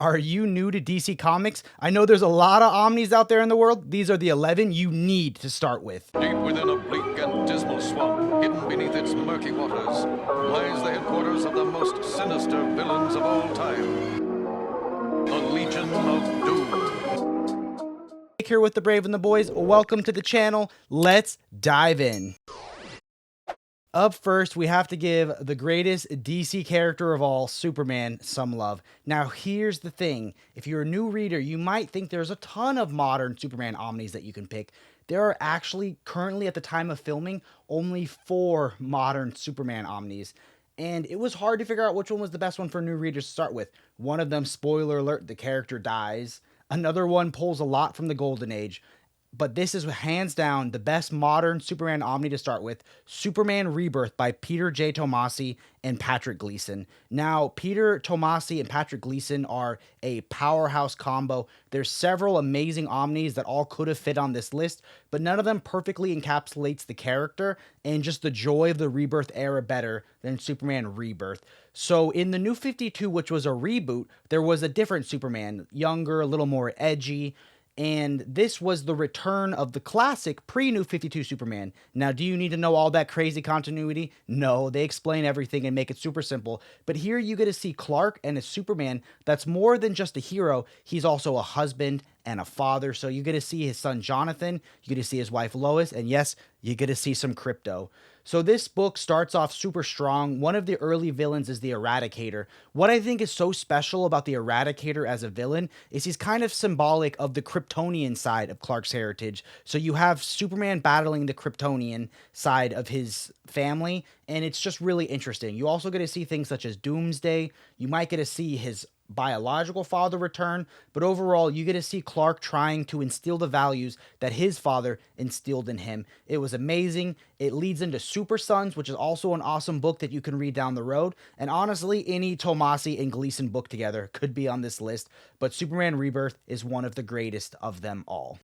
Are you new to DC Comics? I know there's a lot of Omnis out there in the world. These are the 11 you need to start with. Deep within a bleak and dismal swamp, hidden beneath its murky waters, lies the headquarters of the most sinister villains of all time. The Legion of Doom. Here with the Brave and the Boys. Welcome to the channel. Let's dive in. Up first, we have to give the greatest DC character of all, Superman, some love. Now, here's the thing. If you're a new reader, you might think there's a ton of modern Superman Omnis that you can pick. There are actually, currently at the time of filming, only 4 modern Superman Omnis. And it was hard to figure out which one was the best one for new readers to start with. One of them, spoiler alert, the character dies. Another one pulls a lot from the Golden Age. But this is hands down the best modern Superman Omni to start with, Superman Rebirth by Peter J. Tomasi and Patrick Gleason. Now, Peter Tomasi and Patrick Gleason are a powerhouse combo. There's several amazing Omnis that all could have fit on this list, but none of them perfectly encapsulates the character and just the joy of the Rebirth era better than Superman Rebirth. So in the New 52, which was a reboot, there was a different Superman, younger, a little more edgy. And this was the return of the classic pre-New 52 Superman. Now, do you need to know all that crazy continuity? No, they explain everything and make it super simple. But here you get to see Clark and a Superman that's more than just a hero. He's also a husband and a father. So you get to see his son Jonathan, you get to see his wife Lois, and yes, you get to see some Crypto. So this book starts off super strong. One of the early villains is the Eradicator. What I think is so special about the Eradicator as a villain is he's kind of symbolic of the Kryptonian side of Clark's heritage. So you have Superman battling the Kryptonian side of his family, and it's just really interesting. You also get to see things such as Doomsday. You might get to see his biological father return, but overall you get to see Clark trying to instill the values that his father instilled in him. It was amazing. It leads into Super Sons, which is also an awesome book that you can read down the road, and honestly any Tomasi and Gleason book together could be on this list, but Superman Rebirth is one of the greatest of them all.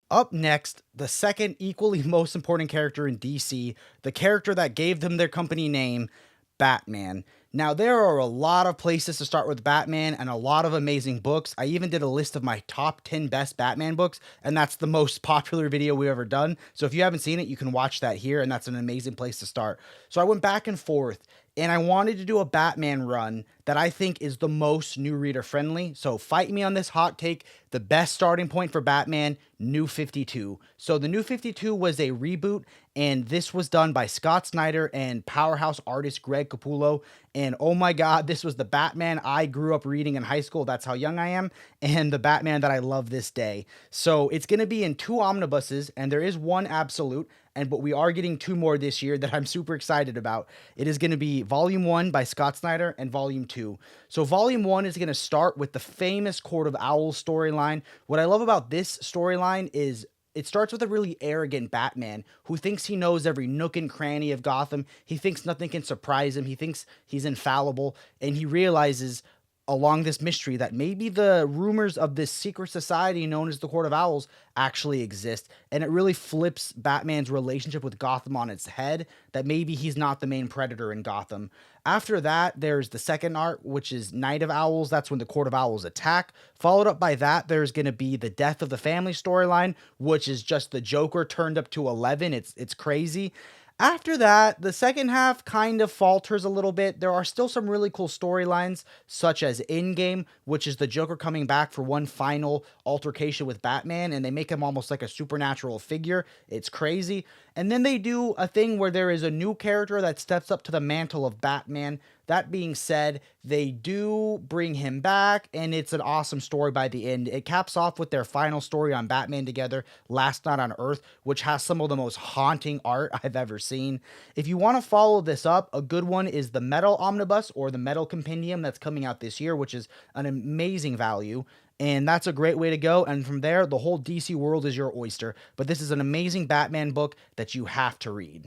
Up next, the second equally most important character in DC, the character that gave them their company name, Batman. Now, there are a lot of places to start with Batman and a lot of amazing books. I even did a list of my top 10 best Batman books, and that's the most popular video we've ever done. So if you haven't seen it, you can watch that here, and that's an amazing place to start. So I went back and forth, and I wanted to do a Batman run that I think is the most new reader friendly. So fight me on this hot take. The best starting point for Batman, New 52. So the New 52 was a reboot, and this was done by Scott Snyder and powerhouse artist Greg Capullo. And oh my God, this was the Batman I grew up reading in high school. That's how young I am. And the Batman that I love this day. So it's going to be in 2 omnibuses, and there is 1 absolute. But we are getting 2 more this year that I'm super excited about. It is going to be Volume 1 by Scott Snyder and Volume 2. So Volume 1 is going to start with the famous Court of Owls storyline. What I love about this storyline is it starts with a really arrogant Batman who thinks he knows every nook and cranny of Gotham. He thinks nothing can surprise him. He thinks he's infallible. And he realizes along this mystery that maybe the rumors of this secret society known as the Court of Owls actually exist. And it really flips Batman's relationship with Gotham on its head, that maybe he's not the main predator in Gotham. After that, there's the second arc, which is Night of Owls. That's when the Court of Owls attack. Followed up by that, there's going to be the Death of the Family storyline, which is just the Joker turned up to 11. It's crazy. After that, the second half kind of falters a little bit. There are still some really cool storylines, such as Endgame, which is the Joker coming back for one final altercation with Batman, and they make him almost like a supernatural figure. It's crazy. And then they do a thing where there is a new character that steps up to the mantle of Batman. That being said, they do bring him back, and it's an awesome story by the end. It caps off with their final story on Batman together, Last Night on Earth, which has some of the most haunting art I've ever seen. If you want to follow this up, a good one is the Metal Omnibus or the Metal Compendium that's coming out this year, which is an amazing value. And that's a great way to go. And from there, the whole DC world is your oyster. But this is an amazing Batman book that you have to read.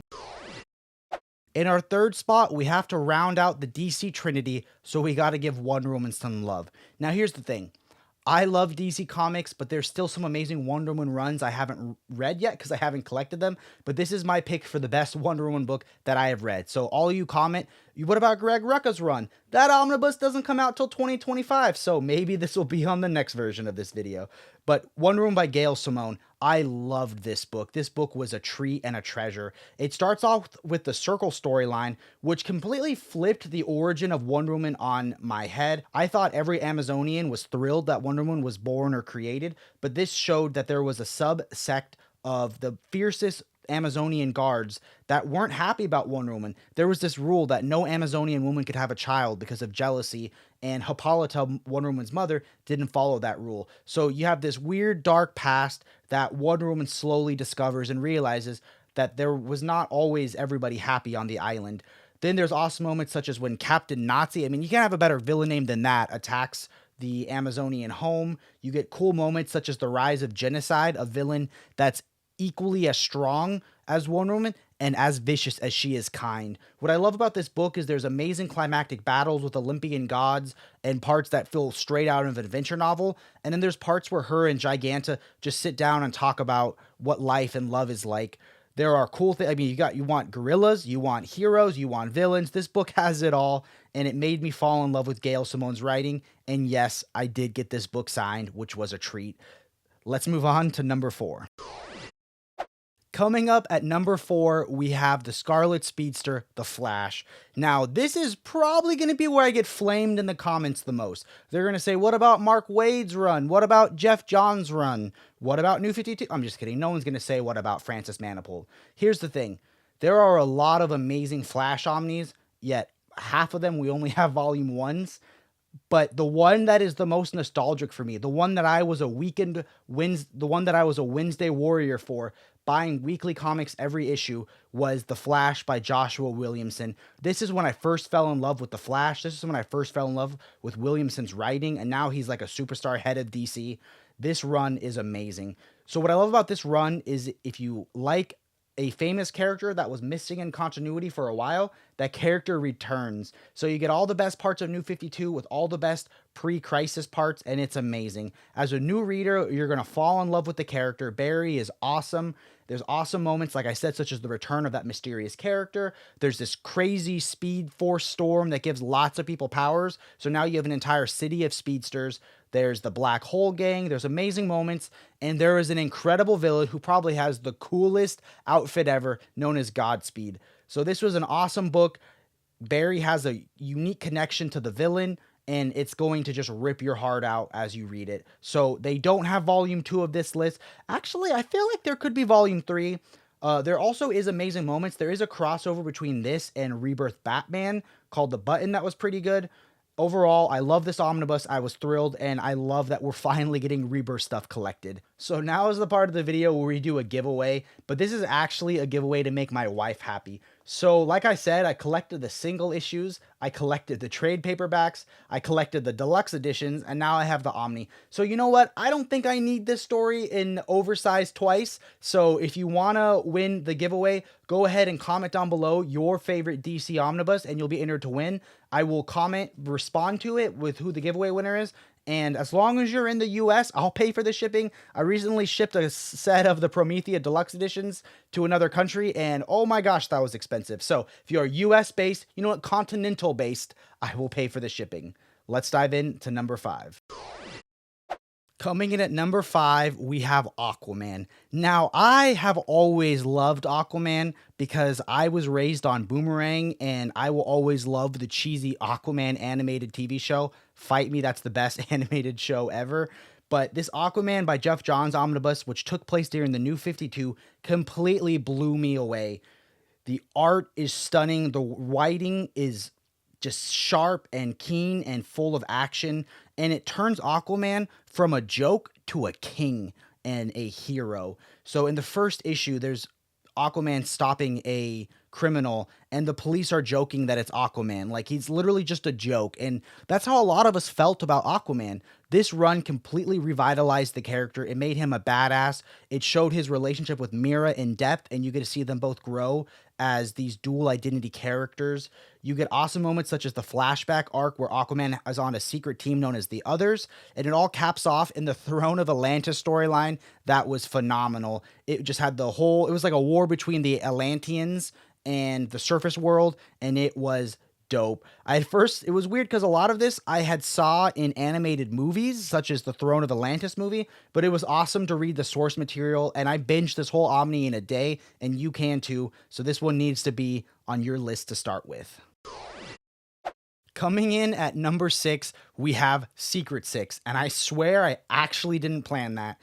In our third spot, we have to round out the DC Trinity, so we got to give Wonder Woman some love. Now, here's the thing. I love DC Comics, but there's still some amazing Wonder Woman runs I haven't read yet because I haven't collected them. But this is my pick for the best Wonder Woman book that I have read. So all you comment, what about Greg Rucka's run? That omnibus doesn't come out till 2025, so maybe this will be on the next version of this video. But Wonder Woman by Gail Simone, I loved this book. This book was a treat and a treasure. It starts off with the Circle storyline, which completely flipped the origin of Wonder Woman on my head. I thought every Amazonian was thrilled that Wonder Woman was born or created, but this showed that there was a subsect of the fiercest Amazonian guards that weren't happy about Wonder Woman. There was this rule that no Amazonian woman could have a child because of jealousy, and Hippolyta, Wonder Woman's mother, didn't follow that rule. So you have this weird dark past that Wonder Woman slowly discovers and realizes that there was not always everybody happy on the island. Then there's awesome moments such as when Captain Nazi, I mean, you can't have a better villain name than that, attacks the Amazonian home. You get cool moments such as the rise of Genocide, a villain that's equally as strong as Wonder Woman and as vicious as she is kind. What I love about this book is there's amazing climactic battles with Olympian gods and parts that feel straight out of an adventure novel. And then there's parts where her and Giganta just sit down and talk about what life and love is like. There are cool things. I mean, you want gorillas, you want heroes, you want villains. This book has it all, and it made me fall in love with Gail Simone's writing. And yes, I did get this book signed, which was a treat. Let's move on to number 4. Coming up at number 4, we have the Scarlet Speedster, The Flash. Now, this is probably going to be where I get flamed in the comments the most. They're going to say, what about Mark Waid's run? What about Jeff Johns' run? What about New 52? I'm just kidding. No one's going to say, what about Francis Manifold? Here's the thing. There are a lot of amazing Flash Omnis, yet half of them we only have volume 1s. But the one that is the most nostalgic for me, the one that I was a Wednesday warrior for, buying weekly comics every issue, was The Flash by Joshua Williamson. This is when I first fell in love with The Flash. This is when I first fell in love with Williamson's writing, and now he's like a superstar head of DC. This run is amazing. So what I love about this run is if you like a famous character that was missing in continuity for a while, that character returns. So you get all the best parts of New 52 with all the best pre-crisis parts, and it's amazing. As a new reader, you're going to fall in love with the character. Barry is awesome. There's awesome moments, like I said, such as the return of that mysterious character. There's this crazy Speed Force storm that gives lots of people powers. So now you have an entire city of speedsters. There's the Black Hole Gang. There's amazing moments. And there is an incredible villain who probably has the coolest outfit ever, known as Godspeed. So this was an awesome book. Barry has a unique connection to the villain, and it's going to just rip your heart out as you read it. So they don't have volume 2 of this list. Actually, I feel like there could be volume 3. There also is amazing moments. There is a crossover between this and Rebirth Batman called The Button that was pretty good. Overall, I love this omnibus. I was thrilled, and I love that we're finally getting Rebirth stuff collected. So now is the part of the video where we do a giveaway, but this is actually a giveaway to make my wife happy. So like I said, I collected the single issues, I collected the trade paperbacks, I collected the deluxe editions, and now I have the Omni. So you know what? I don't think I need this story in oversized twice. So if you want to win the giveaway, go ahead and comment down below your favorite DC Omnibus, and you'll be entered to win. I will respond to it with who the giveaway winner is. And as long as you're in the US, I'll pay for the shipping. I recently shipped a set of the Promethea Deluxe Editions to another country, and oh my gosh, that was expensive. So if you're US based, you know what, continental based, I will pay for the shipping. Let's dive into number 5. Coming in at number 5, we have Aquaman. Now, I have always loved Aquaman because I was raised on Boomerang, and I will always love the cheesy Aquaman animated TV show. Fight me, that's the best animated show ever. But this Aquaman by Jeff Johns omnibus, which took place during the New 52, completely blew me away. The art is stunning. The writing is just sharp and keen and full of action, and it turns Aquaman from a joke to a king and a hero. So in the first issue, there's Aquaman stopping a criminal, and the police are joking that it's Aquaman. Like, he's literally just a joke, and that's how a lot of us felt about Aquaman. This run completely revitalized the character. It made him a badass. It showed his relationship with Mira in depth, and you get to see them both grow as these dual identity characters. You get awesome moments such as the flashback arc where Aquaman is on a secret team known as the Others, and it all caps off in the Throne of Atlantis storyline that was phenomenal. It just had it was like a war between the Atlanteans and the surface world, and it was dope. It was weird because a lot of this I had saw in animated movies, such as the Throne of Atlantis movie, but it was awesome to read the source material, and I binged this whole Omni in a day, and you can too, so this one needs to be on your list to start with. Coming in at number 6, we have Secret Six, and I swear I actually didn't plan that.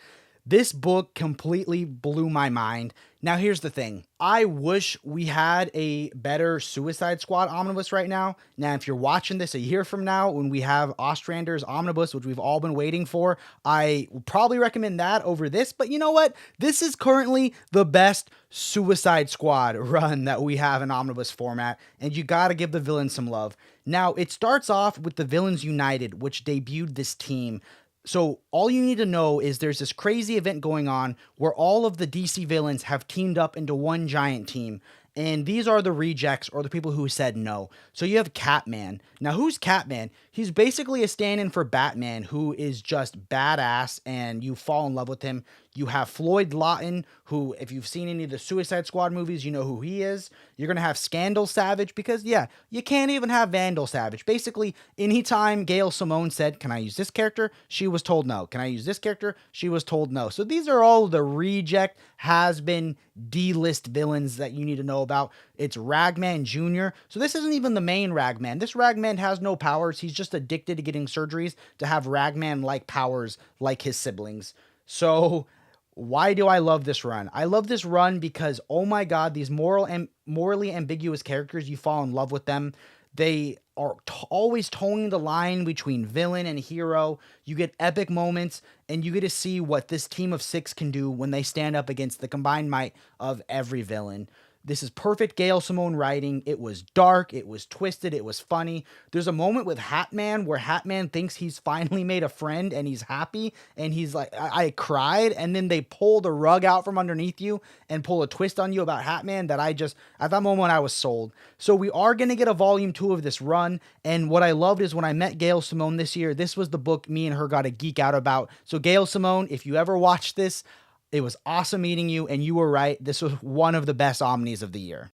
This book completely blew my mind. Now, here's the thing. I wish we had a better Suicide Squad omnibus right now. Now, if you're watching this a year from now when we have Ostrander's omnibus, which we've all been waiting for, I would probably recommend that over this. But you know what? This is currently the best Suicide Squad run that we have in omnibus format, and you got to give the villains some love. Now, it starts off with the Villains United, which debuted this team. So all you need to know is there's this crazy event going on where all of the DC villains have teamed up into one giant team. And these are the rejects, or the people who said no. So you have Catman. Now, who's Catman? He's basically a stand-in for Batman, who is just badass, and you fall in love with him. You have Floyd Lawton, who, if you've seen any of the Suicide Squad movies, you know who he is. You're going to have Scandal Savage, because, yeah, you can't even have Vandal Savage. Basically, anytime Gail Simone said, can I use this character? She was told no. Can I use this character? She was told no. So these are all the reject, has-been, D-list villains that you need to know about. It's Ragman Jr. So this isn't even the main Ragman. This Ragman has no powers. He's just addicted to getting surgeries to have Ragman-like powers like his siblings. So why do I love this run? I love this run because, oh my God, these morally ambiguous characters, you fall in love with them. They are always towing the line between villain and hero. You get epic moments, and you get to see what this team of 6 can do when they stand up against the combined might of every villain. This is perfect Gail Simone writing. It was dark, it was twisted, it was funny. There's a moment with Hatman where Hatman thinks he's finally made a friend and he's happy, and he's like, I cried, and then they pull the rug out from underneath you and pull a twist on you about Hatman that at that moment I was sold. So we are going to get a volume 2 of this run, and what I loved is when I met Gail Simone this year, this was the book me and her got to geek out about. So Gail Simone, if you ever watch this, it was awesome meeting you, and you were right. This was one of the best Omnis of the year.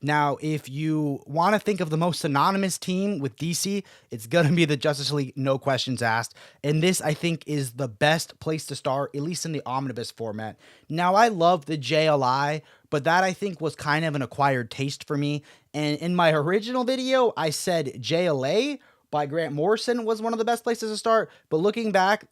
Now, if you want to think of the most synonymous team with DC, it's going to be the Justice League, no questions asked. And this, I think, is the best place to start, at least in the omnibus format. Now, I love the JLI, but that, I think, was kind of an acquired taste for me. And in my original video, I said JLA by Grant Morrison was one of the best places to start. But looking back,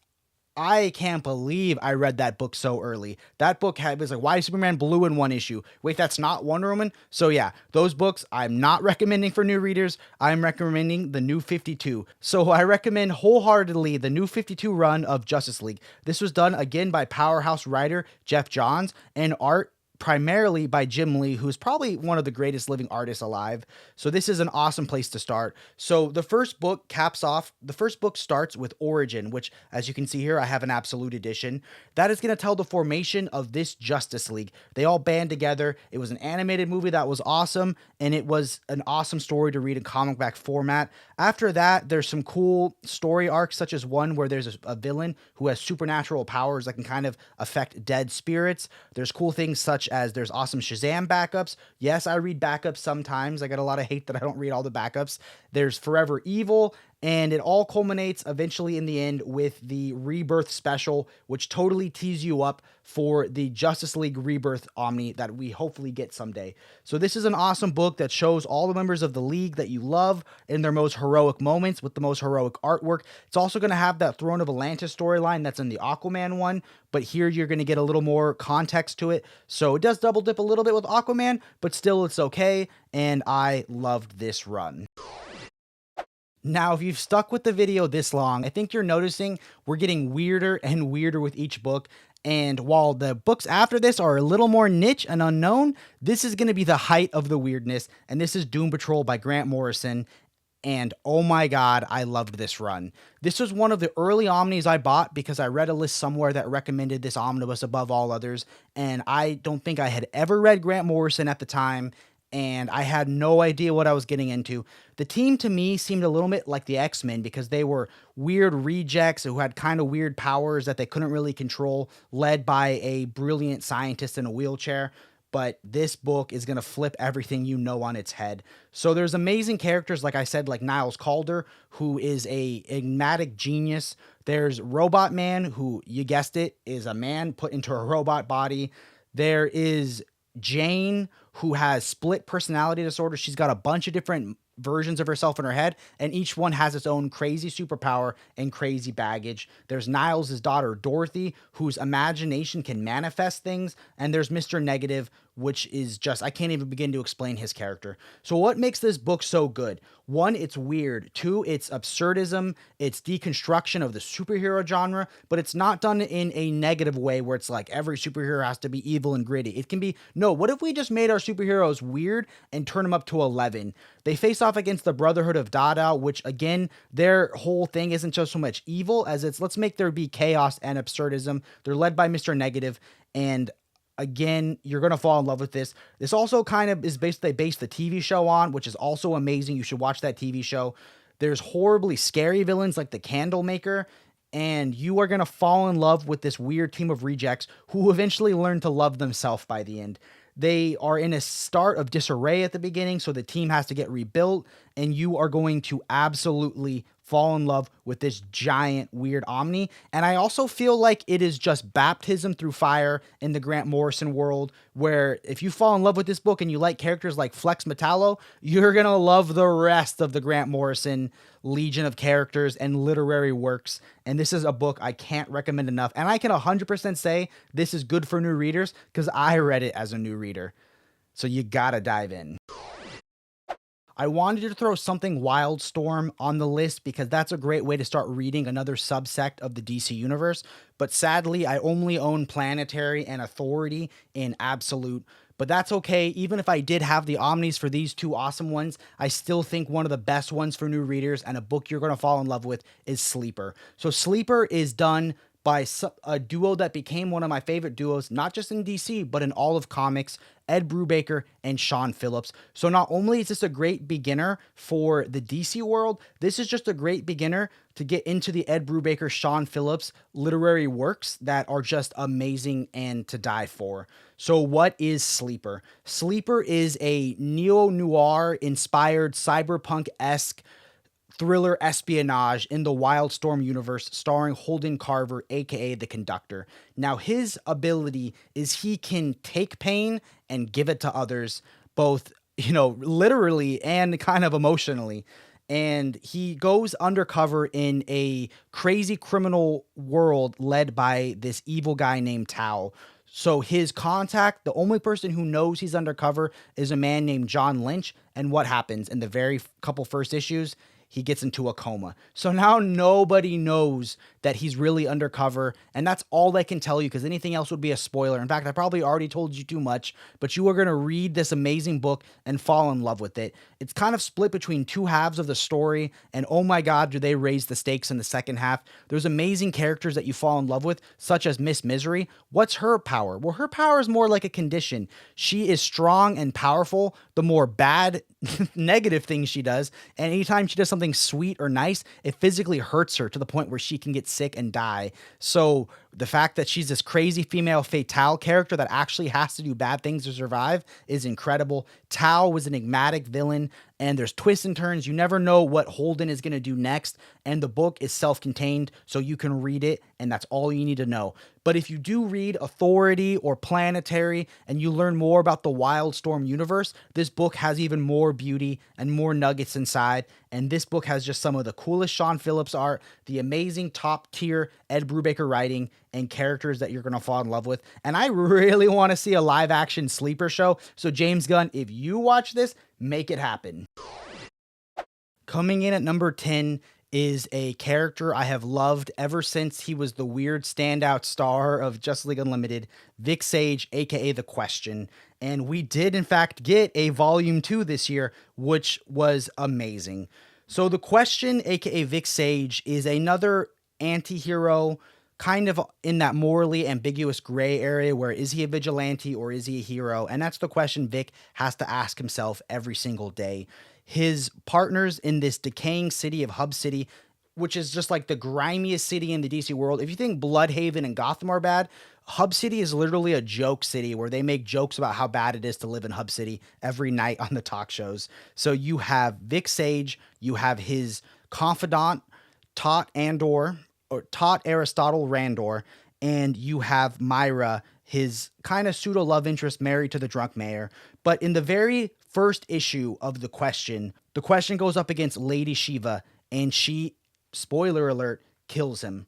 I can't believe I read that book so early. That book was like Why Superman Blue in one issue. Wait, that's not Wonder Woman? So yeah, those books I'm not recommending for new readers. I'm recommending the New 52. So I recommend wholeheartedly the New 52 run of Justice League. This was done again by powerhouse writer Jeff Johns, and art primarily by Jim Lee, who's probably one of the greatest living artists alive. So this is an awesome place to start. So the first book starts with Origin, which, as you can see here, I have an absolute edition. That is going to tell the formation of this Justice League. They all band together. It was an animated movie that was awesome, and it was an awesome story to read in comic back format. After that, there's some cool story arcs, such as one where there's a villain who has supernatural powers that can kind of affect dead spirits. There's cool things such as there's awesome Shazam backups. Yes, I read backups sometimes. I get a lot of hate that I don't read all the backups. There's Forever Evil, and it all culminates eventually in the end with the Rebirth special, which totally tees you up for the Justice League Rebirth Omni that we hopefully get someday. So this is an awesome book that shows all the members of the League that you love in their most heroic moments with the most heroic artwork. It's also going to have that Throne of Atlantis storyline that's in the Aquaman one, but here you're going to get a little more context to it. So it does double dip a little bit with Aquaman, but still it's okay, and I loved this run. Now, if you've stuck with the video this long, I think you're noticing we're getting weirder and weirder with each book. And while the books after this are a little more niche and unknown, this is going to be the height of the weirdness. And this is Doom Patrol by Grant Morrison. And oh my God, I loved this run. This was one of the early Omnis I bought because I read a list somewhere that recommended this omnibus above all others. And I don't think I had ever read Grant Morrison at the time. And I had no idea what I was getting into. The team to me seemed a little bit like the X-Men because they were weird rejects who had kind of weird powers that they couldn't really control, led by a brilliant scientist in a wheelchair. But this book is going to flip everything you know on its head. So there's amazing characters, like I said, like Niles Calder, who is a enigmatic genius. There's Robot Man, who, you guessed it, is a man put into a robot body. There is Jane, who has split personality disorder. She's got a bunch of different versions of herself in her head, and each one has its own crazy superpower and crazy baggage. There's Niles' daughter, Dorothy, whose imagination can manifest things, and there's Mr. Negative, which is just, I can't even begin to explain his character. So what makes this book so good? One, it's weird. Two, it's absurdism. It's deconstruction of the superhero genre, but it's not done in a negative way where it's like every superhero has to be evil and gritty. It can be, no, what if we just made our superheroes weird and turn them up to 11? They face off against the Brotherhood of Dada, which again, their whole thing isn't just so much evil as it's let's make there be chaos and absurdism. They're led by Mr. Negative, and again, you're going to fall in love with this. This also kind of is based the TV show on, which is also amazing. You should watch that TV show. There's horribly scary villains like the Candlemaker, and you are going to fall in love with this weird team of rejects who eventually learn to love themselves by the end. They are in a start of disarray at the beginning, so the team has to get rebuilt, and you are going to absolutely fall in love with this giant weird Omni. And I also feel like it is just baptism through fire in the Grant Morrison world, where if you fall in love with this book and you like characters like Flex Metallo, you're going to love the rest of the Grant Morrison legion of characters and literary works. And this is a book I can't recommend enough. And I can 100% say this is good for new readers because I read it as a new reader. So you gotta dive in. I wanted to throw something Wildstorm on the list because that's a great way to start reading another subsect of the DC universe, but sadly I only own Planetary and Authority in Absolute, but that's okay. Even if I did have the Omnis for these two awesome ones, I still think one of the best ones for new readers and a book you're going to fall in love with is Sleeper. So Sleeper is done by a duo that became one of my favorite duos, not just in DC, but in all of comics, Ed Brubaker and Sean Phillips. So not only is this a great beginner for the DC world, this is just a great beginner to get into the Ed Brubaker, Sean Phillips literary works that are just amazing and to die for. So what is Sleeper? Sleeper is a neo-noir inspired cyberpunk-esque thriller espionage in the Wildstorm universe starring Holden Carver, aka the Conductor. Now his ability is he can take pain and give it to others, both, literally and kind of emotionally. And he goes undercover in a crazy criminal world led by this evil guy named Tao. So his contact, the only person who knows he's undercover is a man named John Lynch. And what happens in the very couple first issues? He gets into a coma. So now nobody knows that he's really undercover, and that's all I can tell you because anything else would be a spoiler. In fact, I probably already told you too much, but you are going to read this amazing book and fall in love with it. It's kind of split between two halves of the story, and oh my God, do they raise the stakes in the second half. There's amazing characters that you fall in love with, such as Miss Misery. What's her power? Well, her power is more like a condition. She is strong and powerful, the more bad, negative things she does, and anytime she does something sweet or nice, it physically hurts her to the point where she can get sick and die. So the fact that she's this crazy female fatale character that actually has to do bad things to survive is incredible. Tao was an enigmatic villain, and there's twists and turns. You never know what Holden is going to do next, and the book is self-contained, so you can read it, and that's all you need to know. But if you do read Authority or Planetary and you learn more about the Wildstorm universe, this book has even more beauty and more nuggets inside. And this book has just some of the coolest Sean Phillips art, the amazing top tier Ed Brubaker writing, and characters that you're going to fall in love with. And I really want to see a live action Sleeper show. So James Gunn, if you watch this, make it happen. Coming in at number 10 is a character I have loved ever since he was the weird standout star of Justice League Unlimited, Vic Sage, aka The Question. And we did, in fact, get a volume 2 this year, which was amazing. So the Question, aka Vic Sage, is another anti-hero kind of in that morally ambiguous gray area where is he a vigilante or is he a hero? And that's the question Vic has to ask himself every single day. His partners in this decaying city of Hub City, which is just like the grimiest city in the DC world. If you think Bloodhaven and Gotham are bad, Hub City is literally a joke city where they make jokes about how bad it is to live in Hub City every night on the talk shows. So you have Vic Sage, you have his confidant, Tot Aristotle Randor, and you have Myra, his kind of pseudo love interest married to the drunk mayor. But in the very first issue of the question goes up against Lady Shiva, and she, spoiler alert, kills him.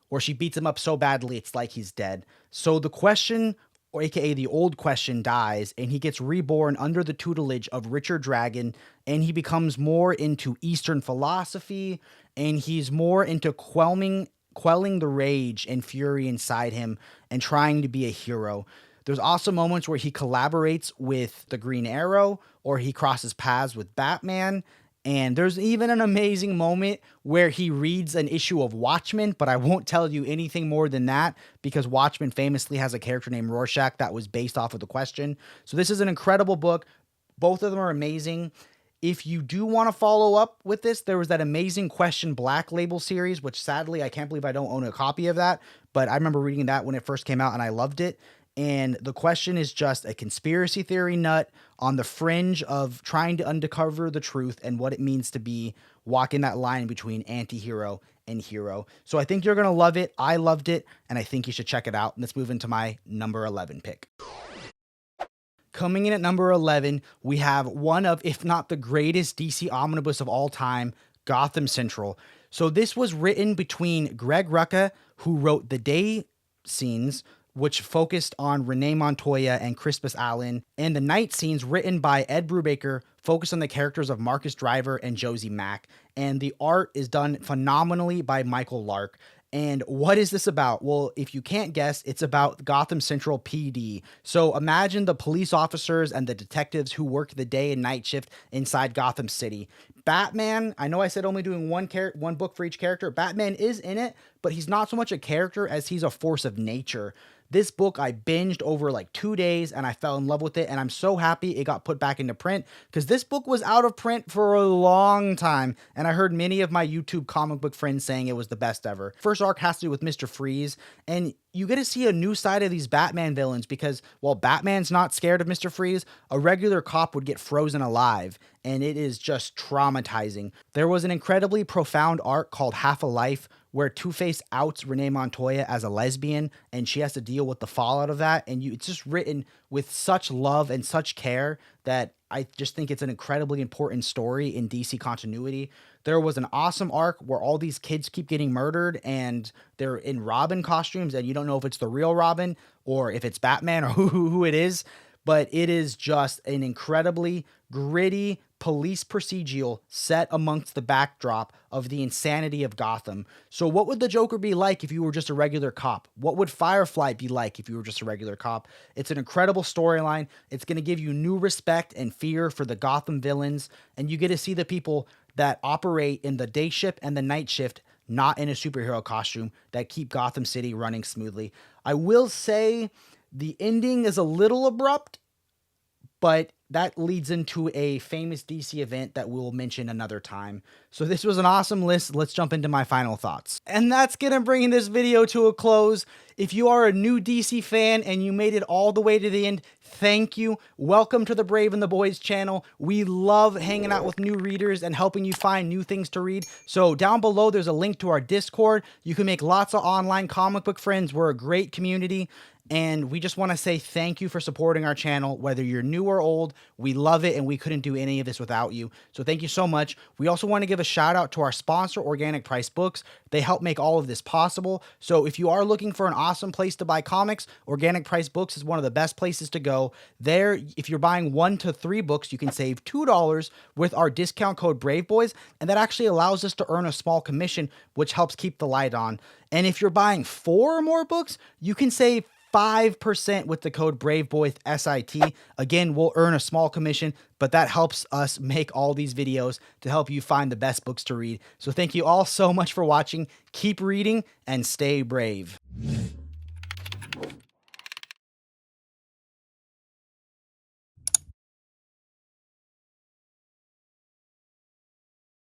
Or she beats him up so badly it's like he's dead. So the Question, or aka the Old Question, dies, and he gets reborn under the tutelage of Richard Dragon, and he becomes more into Eastern philosophy, and he's more into quelling the rage and fury inside him and trying to be a hero. There's also moments where he collaborates with the Green Arrow, or he crosses paths with Batman. And there's even an amazing moment where he reads an issue of Watchmen, but I won't tell you anything more than that because Watchmen famously has a character named Rorschach that was based off of the Question. So this is an incredible book. Both of them are amazing. If you do want to follow up with this, there was that amazing Question Black Label series, which sadly, I can't believe I don't own a copy of that, but I remember reading that when it first came out and I loved it. And the Question is just a conspiracy theory nut on the fringe of trying to uncover the truth and what it means to be walking that line between anti-hero and hero. So I think you're going to love it. I loved it, and I think you should check it out. Let's move into my number 11 pick. Coming in at number 11, we have one of, if not the greatest DC omnibus of all time, Gotham Central. So this was written between Greg Rucka, who wrote the day scenes, which focused on Renee Montoya and Crispus Allen, and the night scenes written by Ed Brubaker focused on the characters of Marcus Driver and Josie Mack. And the art is done phenomenally by Michael Lark. And what is this about? Well, if you can't guess, it's about Gotham Central PD. So imagine the police officers and the detectives who work the day and night shift inside Gotham City. Batman, I know I said only doing one book for each character. Batman is in it, but he's not so much a character as he's a force of nature. This book I binged over like 2 days and I fell in love with it, and I'm so happy it got put back into print because this book was out of print for a long time, and I heard many of my YouTube comic book friends saying it was the best ever. First arc has to do with Mr. Freeze, and you get to see a new side of these Batman villains because while Batman's not scared of Mr. Freeze, a regular cop would get frozen alive, and it is just traumatizing. There was an incredibly profound arc called Half a Life where Two-Face outs Renee Montoya as a lesbian, and she has to deal with the fallout of that, and it's just written with such love and such care that I just think it's an incredibly important story in DC continuity. There was an awesome arc where all these kids keep getting murdered, and they're in Robin costumes, and you don't know if it's the real Robin or if it's Batman or who it is, but it is just an incredibly gritty police procedural set amongst the backdrop of the insanity of Gotham. So what would the Joker be like if you were just a regular cop? What would Firefly be like if you were just a regular cop? It's an incredible storyline. It's going to give you new respect and fear for the Gotham villains, and you get to see the people that operate in the day shift and the night shift, not in a superhero costume, that keep Gotham City running smoothly. I will say the ending is a little abrupt, but that leads into a famous DC event that we'll mention another time. So this was an awesome list. Let's jump into my final thoughts. And that's going to bring this video to a close. If you are a new DC fan and you made it all the way to the end, thank you. Welcome to the Brave and the Boys channel. We love hanging out with new readers and helping you find new things to read. So down below, there's a link to our Discord. You can make lots of online comic book friends. We're a great community. And we just want to say thank you for supporting our channel, whether you're new or old. We love it, and we couldn't do any of this without you. So thank you so much. We also want to give a shout out to our sponsor, Organic Price Books. They help make all of this possible. So if you are looking for an awesome place to buy comics, Organic Price Books is one of the best places to go. There, if you're buying 1 to 3 books, you can save $2 with our discount code Braveboys, and that actually allows us to earn a small commission, which helps keep the light on. And if you're buying 4 or more books, you can save 5% with the code BraveBoysSIT. Again, we'll earn a small commission, but that helps us make all these videos to help you find the best books to read. So thank you all so much for watching. Keep reading and stay brave.